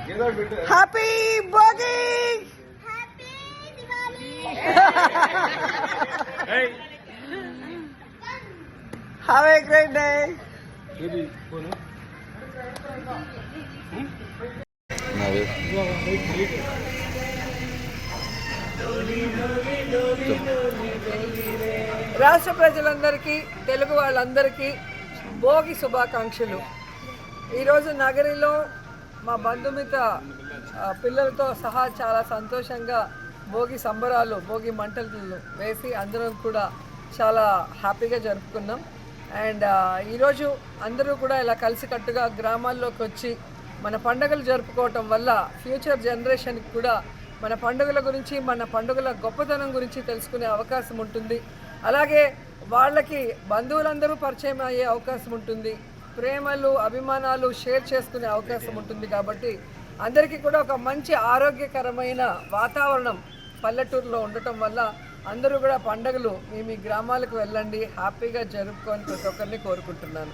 Happy Bhogi. Have a great day. రాష్ట్ర ప్రజలందరికీ, తెలుగు వాళ్ళందరికీ భోగి శుభాకాంక్షలు. ఈరోజు నగరిలో మా బంధుమిత్ర పిల్లలతో సహా చాలా సంతోషంగా భోగి సంబరాలు, భోగి మంటలు వేసి అందరం కూడా చాలా హ్యాపీగా జరుపుకున్నాం. అండ్ ఈరోజు అందరూ కూడా ఇలా కలిసికట్టుగా గ్రామాల్లోకి వచ్చి మన పండుగలు జరుపుకోవటం వల్ల ఫ్యూచర్ జనరేషన్కి కూడా మన పండుగల గురించి, మన పండుగల గొప్పతనం గురించి తెలుసుకునే అవకాశం ఉంటుంది. అలాగే వాళ్ళకి బంధువులందరూ పరిచయం అయ్యే అవకాశం ఉంటుంది. ప్రేమలు, అభిమానాలు షేర్ చేసుకునే అవకాశం ఉంటుంది. కాబట్టి అందరికీ కూడా ఒక మంచి ఆరోగ్యకరమైన వాతావరణం పల్లెటూరులో ఉండటం వల్ల అందరూ కూడా పండుగలు మీ గ్రామాలకు వెళ్ళండి, హ్యాపీగా జరుపుకొని ప్రతి ఒక్కరిని కోరుకుంటున్నాను.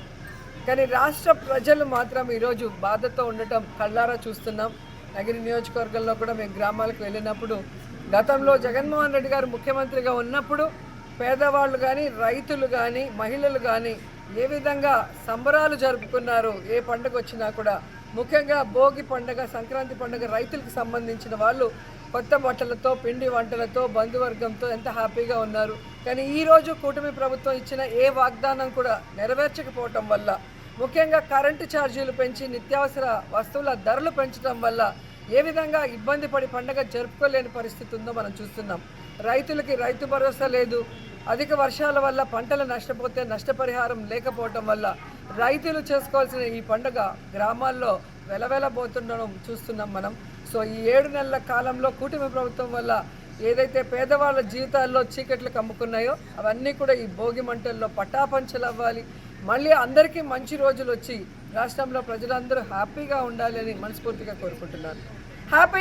కానీ రాష్ట్ర ప్రజలు మాత్రం ఈరోజు బాధతో ఉండటం కళ్ళారా చూస్తున్నాం. నగిరి నియోజకవర్గంలో కూడా మేము గ్రామాలకు వెళ్ళినప్పుడు గతంలో జగన్మోహన్ రెడ్డి గారు ముఖ్యమంత్రిగా ఉన్నప్పుడు పేదవాళ్ళు కానీ, రైతులు కానీ, మహిళలు కానీ ఏ విధంగా సంబరాలు జరుపుకున్నారు. ఏ పండుగ వచ్చినా కూడా, ముఖ్యంగా భోగి పండుగ, సంక్రాంతి పండుగ రైతులకు సంబంధించిన వాళ్ళు కొత్త బట్టలతో, పిండి వంటలతో, బంధువర్గంతో ఎంత హ్యాపీగా ఉన్నారు. కానీ ఈరోజు కూటమి ప్రభుత్వం ఇచ్చిన ఏ వాగ్దానం కూడా నెరవేర్చకపోవటం వల్ల, ముఖ్యంగా కరెంటు ఛార్జీలు పెంచి నిత్యావసర వస్తువుల ధరలు పెంచడం వల్ల ఏ విధంగా ఇబ్బంది పడి పండుగ జరుపుకోలేని పరిస్థితి ఉందో మనం చూస్తున్నాం. రైతులకి రైతు భరోసా లేదు. అధిక వర్షాల వల్ల పంటలు నష్టపోతే నష్టపరిహారం లేకపోవటం వల్ల రైతులు చేసుకోవాల్సిన ఈ పండుగ గ్రామాల్లో వెలవెలబోతుండడం చూస్తున్నాం మనం. సో ఈ 7 నెలల కాలంలో కూటమి ప్రభుత్వం వల్ల ఏదైతే పేదవాళ్ళ జీవితాల్లో చీకట్లు కమ్ముకున్నాయో అవన్నీ కూడా ఈ భోగి మంటల్లో పటాపంచలు అవ్వాలి. మళ్ళీ అందరికీ మంచి రోజులు వచ్చి రాష్ట్రంలో ప్రజలందరూ హ్యాపీగా ఉండాలని మనస్ఫూర్తిగా కోరుకుంటున్నాను. హ్యాపీ